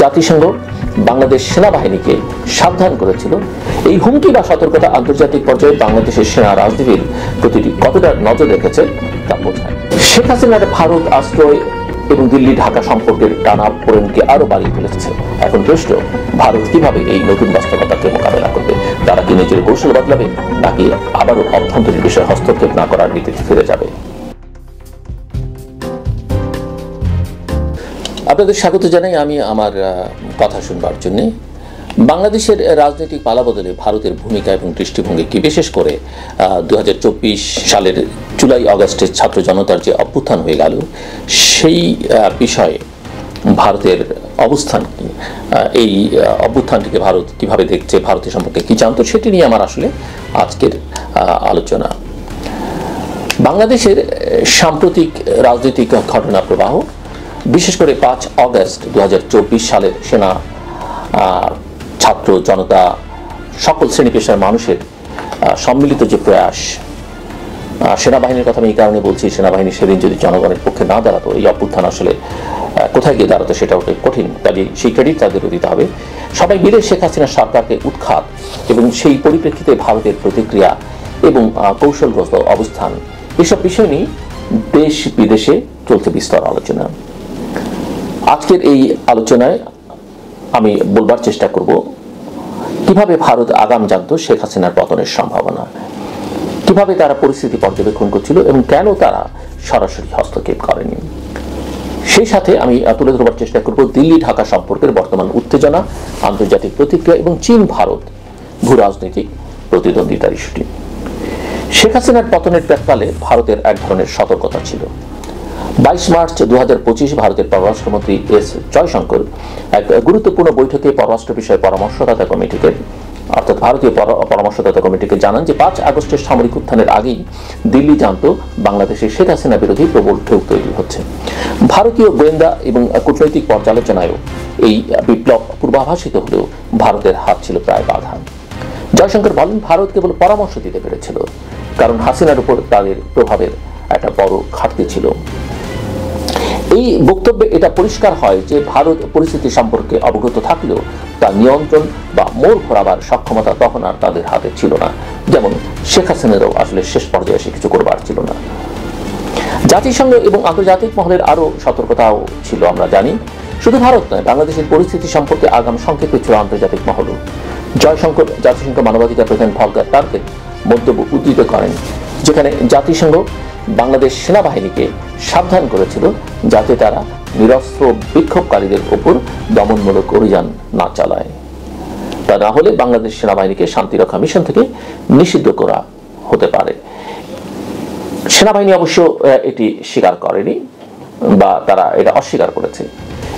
জাতিসংঘ বাংলাদেশ সেনাবাহিনীকে সাবধান করেছিল। এই হুমকি বা সতর্কতা আন্তর্জাতিক পর্যায়ে বাংলাদেশের সেনা রাজনীতির প্রতি কতটা নজর রেখেছে তা বোঝায়। শেখ হাসিনার ভারত আশ্রয় এবং দিল্লি ঢাকা সম্পর্কের টানাপোড়েনকে আরো বাড়িয়ে তুলেছে। এখন প্রশ্ন, ভারত কিভাবে এই নতুন বাস্তবতাকে মোকাবেলা করবে? তারা কি নিজের কৌশল বদলাবে, নাকি আবারও অভ্যন্তরীণ বিষয়ে হস্তক্ষেপ না করার নীতিতে ফিরে যাবে? আপনাদের স্বাগত জানাই আমি আমার কথা শুনবার জন্য। বাংলাদেশের রাজনৈতিক পালাবদলে ভারতের ভূমিকা এবং দৃষ্টিভঙ্গি কি, বিশেষ করে 2024 সালের জুলাই আগস্টের ছাত্র জনতার যে অভ্যুত্থান হয়ে গেল, সেই বিষয়ে ভারতের অবস্থান কি, এই অভ্যুত্থানটিকে ভারত কিভাবে দেখছে, ভারতের সম্পর্কে কি জানতো, সেটি নিয়ে আমার আসলে আজকের আলোচনা। বাংলাদেশের সাম্প্রতিক রাজনৈতিক ঘটনা প্রবাহ, বিশেষ করে 5 আগস্ট 2024 সালের সেনা, ছাত্র জনতা, সকল শ্রেণী পেশার মানুষের সম্মিলিত যে প্রয়াস, সেনাবাহিনীর কথা আমি এই কারণে বলছি, সেনাবাহিনী সেদিন যদি জনগণের পক্ষে না দাঁড়াতো, এই অভ্যুত্থান আসলে কোথায় গিয়ে দাঁড়াতো সেটা ওটা কঠিন। কাজে সেই ক্রেডিট তাদেরও দিতে হবে। সবাই মিলে শেখ হাসিনা সরকারকে উৎখাত এবং সেই পরিপ্রেক্ষিতে ভারতের প্রতিক্রিয়া এবং কৌশলগ্রস্ত অবস্থান, এসব বিষয় নিয়ে দেশ বিদেশে চলছে বিস্তর আলোচনা। আজকের এই আলোচনায় আমি বলবার চেষ্টা করব কিভাবে ভারত আগাম জানত শেখ হাসিনার পতনের সম্ভাবনা, কিভাবে তারা পরিস্থিতি পর্যবেক্ষণ করছিল এবং কেন তারা সরাসরি হস্তক্ষেপ করেনি। সেই সাথে আমি তুলে ধরবার চেষ্টা করব দিল্লি ঢাকা সম্পর্কের বর্তমান উত্তেজনা, আন্তর্জাতিক প্রতিক্রিয়া এবং চীন ভারত ভূ রাজনৈতিক প্রতিদ্বন্দ্বিতার ইস্যুটি। শেখ হাসিনার পতনের প্রাক্কালে ভারতের এক ধরনের সতর্কতা ছিল। 22 মার্চ 2025 ভারতের পররাষ্ট্রমন্ত্রী এস জয়শঙ্কর এক গুরুত্বপূর্ণ বৈঠকে পররাষ্ট্র বিষয়ে পরামর্শদাতা কমিটিকে, অর্থাৎ ভারতীয় পরামর্শদাতা কমিটিকে জানান যে 5 আগস্টের সামরিক উত্থানের আগেই দিল্লি জানত বাংলাদেশে শেখ হাসিনা বিরোধী প্রবল ঢেউ তৈরি হচ্ছে। ভারতীয় গোয়েন্দা এবং কূটনৈতিক পর্যালোচনায়ও এই বিপ্লব পূর্বাভাসিত হলেও ভারতের হাত ছিল প্রায় বাঁধা। জয়শঙ্কর বলেন, ভারত কেবল পরামর্শ দিতে পেরেছিল, কারণ হাসিনার উপর তাদের প্রভাবের একটা বড় ঘাটতি ছিল। এই বক্তব্যে এটা পরিষ্কার হয় যে ভারত পরিস্থিতি সম্পর্কে অবগত থাকলেও তা নিয়ন্ত্রণ বা মোড় ঘোরাবার সক্ষমতা তখন আর তাদের হাতে ছিল না, যেমন শেখ হাসিনারও আসলে শেষ পর্যায়ে এসে কিছু করবার ছিল না। জাতিসংঘ এবং আন্তর্জাতিক মহলের আরো সতর্কতাও ছিল, আমরা জানি। শুধু ভারত নয়, বাংলাদেশের পরিস্থিতি সম্পর্কে আগাম সংকেত ছিল আন্তর্জাতিক মহলও। জয়শঙ্কর জাতিসংঘ মানবাধিকার প্রধান ভলকার টার্কের মন্তব্য উদ্ধৃত করেন, যেখানে জাতিসংঘ বাংলাদেশ সেনাবাহিনীকে সাবধান করেছিল যাতে তারা নিরস্ত্র বিক্ষোভকারীদের উপর দমনমূলক অভিযান না চালায়, তা না হলে বাংলাদেশ সেনাবাহিনীকে শান্তিরক্ষা মিশন থেকে নিষিদ্ধ করা হতে পারে। সেনাবাহিনী অবশ্য এটি স্বীকার করেনি বা তারা এটা অস্বীকার করেছে।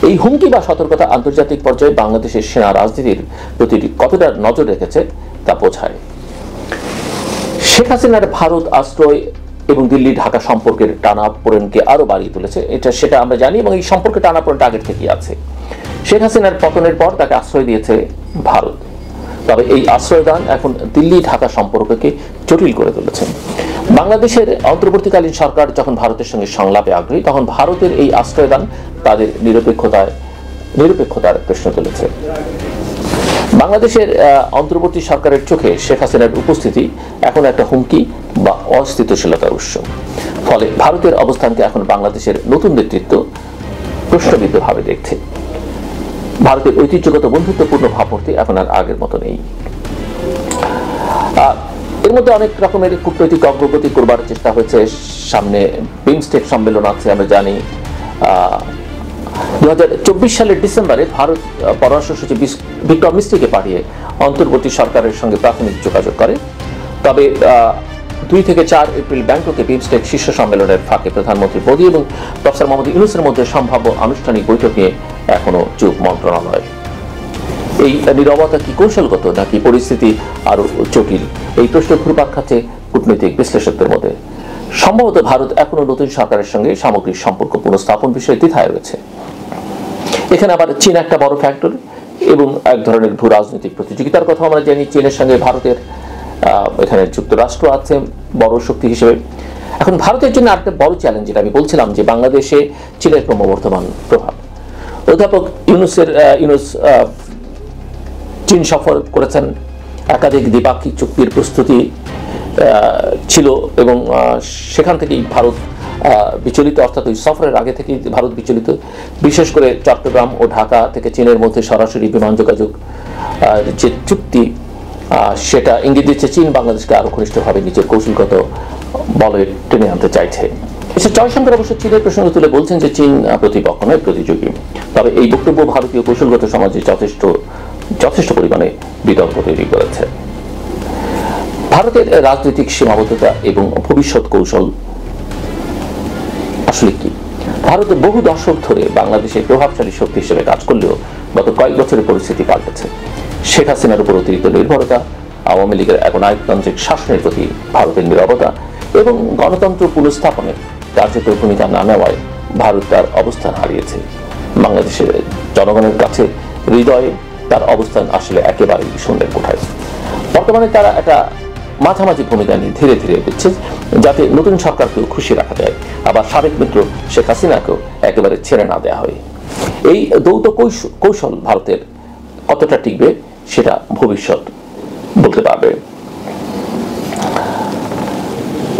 এই হুমকি বা সতর্কতা আন্তর্জাতিক পর্যায়ে বাংলাদেশের সেনা রাজনীতির প্রতি কতটা নজর রেখেছে তা বোঝায়। শেখ হাসিনার ভারত আশ্রয় এবং দিল্লি ঢাকা সম্পর্কের টানাপোড়েনকে আরো বাড়িয়ে তুলেছে, সেটা আমরা জানি, এবং এই সম্পর্কে টানাপোড়েনটা আগের থেকেই আছে। শেখ হাসিনার পতনের পর তাকে আশ্রয় দিয়েছে ভারত, তবে এই আশ্রয়দান এখন দিল্লি ঢাকা সম্পর্ককে জটিল করে তুলেছে। বাংলাদেশের অন্তর্বর্তীকালীন সরকার যখন ভারতের সঙ্গে সংলাপে আগ্রহী, তখন ভারতের এই আশ্রয়দান তাদের নিরপেক্ষতার প্রশ্ন তুলেছে। বাংলাদেশের অন্তর্বর্তী সরকারের চোখে শেখ হাসিনার উপস্থিতি এখন একটা হুমকি বা অস্থিতিশীলতার উৎস। ফলে ভারতের অবস্থানকে এখন বাংলাদেশের নতুন নেতৃত্ব প্রশ্নবিদ্ধভাবে দেখছে। ভারতের ঐতিহ্যগত বন্ধুত্বপূর্ণ ভাবমূর্তি এখন আর আগের মতো নেই। এর মধ্যে অনেক রকমের কূটনৈতিক অগ্রগতি করবার চেষ্টা হয়েছে। সামনে বিমস্টেক সম্মেলন আছে, আমরা জানি। 2024 সালের ডিসেম্বরে ভারত পররাষ্ট্র সচিব বিক্রম মিস্ত্রিকে পাঠিয়ে অন্তর্বর্তী সরকারের সঙ্গে প্রাথমিক যোগাযোগ করে। তবে 2 থেকে 4 এপ্রিল ব্যাংককে বিমস্টেক শীর্ষ সম্মেলনের ফাঁকে প্রধানমন্ত্রী মোদী এবং প্রফেসর মোহাম্মদ ইউনূসের মধ্যে সম্ভাব্য আনুষ্ঠানিক বৈঠক নিয়ে এখনো চুপ মন্ত্রণালয়। এই নীরবতা কি কৌশলগত নাকি পরিস্থিতি আরো জটিল, এই প্রশ্ন ঘুরপাক খাচ্ছে কূটনৈতিক বিশ্লেষকদের মধ্যে। সম্ভবত ভারত এখনো নতুন সরকারের সঙ্গে সামগ্রিক সম্পর্ক পুনঃস্থাপন বিষয়ে দ্বিধায় রয়েছে। এখানে আবার চীন একটা বড় ফ্যাক্টর এবং এক ধরনের ভূ রাজনৈতিক প্রতিযোগিতার কথা আমরা জানি। চীনের সঙ্গে ভারতের এখানে যুক্তরাষ্ট্র আছে বড় শক্তি হিসেবে। এখন ভারতের জন্য আরেকটা বড় চ্যালেঞ্জ, যেটা আমি বলছিলাম যে বাংলাদেশে চীনের ক্রমবর্ধমান প্রভাব। অধ্যাপক ইউনুস চীন সফর করেছেন, একাধিক দ্বিপাক্ষিক চুক্তির প্রস্তুতি ছিল এবং সেখান থেকেই ভারত বিচলিত, অর্থাৎ ওই সফরের আগে থেকেই ভারত বিচলিত। বিশেষ করে চট্টগ্রাম ও ঢাকা থেকে চীনের মধ্যে সরাসরি বিমান যোগাযোগ যে চুক্তি, সেটা ইঙ্গিত দিচ্ছে চীন বাংলাদেশকে আরো ঘনিষ্ঠভাবে নিজের কৌশলগত বলে টেনে আনতে চাইছে। জয়শঙ্কর অবশ্য চীনের প্রসঙ্গ তুলে বলছেন যে চীন প্রতিপক্ষ নয়, প্রতিযোগী। তবে এই বক্তব্য ভারতীয় কৌশলগত সমাজে যথেষ্ট পরিমাণে বিতর্ক তৈরি করেছে। ভারতের রাজনৈতিক সীমাবদ্ধতা এবং ভবিষ্যৎ কৌশল আসলে কি? ভারত বহু দশক ধরে বাংলাদেশের প্রভাবশালী শক্তি হিসেবে কাজ করলেও গত কয়েক বছরের পরিস্থিতি পাল্টেছে। শেখ হাসিনার উপর অতিরিক্ত নির্ভরতা, আওয়ামী লীগের গণতান্ত্রিক শাসনের প্রতি ভারতের নীরবতা এবং গণতন্ত্র পুনঃস্থাপনে কার্যকর ভূমিকা না নেওয়ায় ভারত তার অবস্থান হারিয়েছে। বাংলাদেশের জনগণের কাছে হৃদয়ে তার অবস্থান আসলে একেবারেই শূন্যের কোঠায়। বর্তমানে তারা একটা মাঝামাঝি ভূমিকা নিয়ে ধীরে ধীরে এগোচ্ছে, যাতে নতুন সরকারকেও খুশি রাখা যায়, আবার সাবেক মিত্র শেখ হাসিনাকেও একেবারে ছেড়ে না দেওয়া হয়। এই দ্বৈত কৌশল ভারতের কতটা টিকবে সেটা ভবিষ্যৎ বলতে পারবে।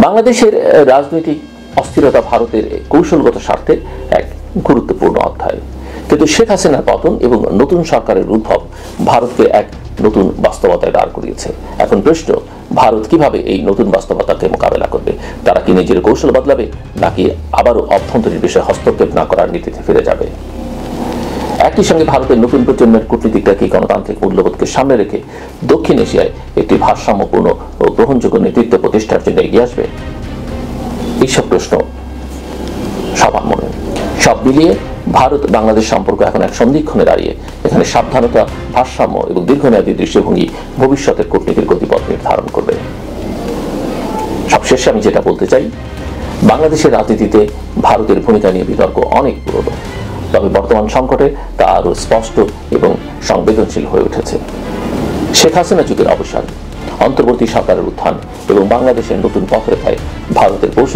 বাংলাদেশের রাজনৈতিক অস্থিরতা ভারতের কৌশলগত স্বার্থে এক গুরুত্বপূর্ণ অধ্যায়, কিন্তু শেখ হাসিনার পতন এবং নতুন সরকারের উদ্ভব ভারতকে এক নতুন বাস্তবতায় দাঁড় করিয়েছে। এখন প্রশ্ন, ভারত কিভাবে এই নতুন বাস্তবতাকে মোকাবেলা করবে? তারা কি নিজের কৌশল বদলাবে, নাকি আবারও অভ্যন্তরীণ বিষয়ে হস্তক্ষেপ না করার নীতিতে ফিরে যাবে? একই সঙ্গে ভারতের নতুন প্রজন্মের কূটনীতিকরা কি গণতান্ত্রিক মূল্যবোধকে সামনে রেখে দক্ষিণ এশিয়ায় একটি ভারসাম্যপূর্ণ ও গ্রহণযোগ্য নেতৃত্ব প্রতিষ্ঠার জন্য এগিয়ে আসবে? এইসব প্রশ্ন সবার মনে। সব মিলিয়ে ভারত বাংলাদেশ সম্পর্ক এখন এক সন্ধিক্ষণে দাঁড়িয়ে। এখানে সাবধানতা, ভারসাম্য এবং দীর্ঘমেয়াদী দৃষ্টিভঙ্গি ভবিষ্যতের কূটনীতির গতিপথ নির্ধারণ করবে। সবশেষে আমি যেটা বলতে চাই, বাংলাদেশের রাজনীতিতে ভারতের ভূমিকা নিয়ে বিতর্ক অনেক পুরনো, তবে বর্তমান সংকটে তা আরো স্পষ্ট এবং সংবেদনশীল হয়ে উঠেছে। শেখ হাসিনা যুগের অবসান, অন্তর্বর্তী সরকারের উত্থান এবং বাংলাদেশের নতুন পথরেখায় ভারতের কৌশল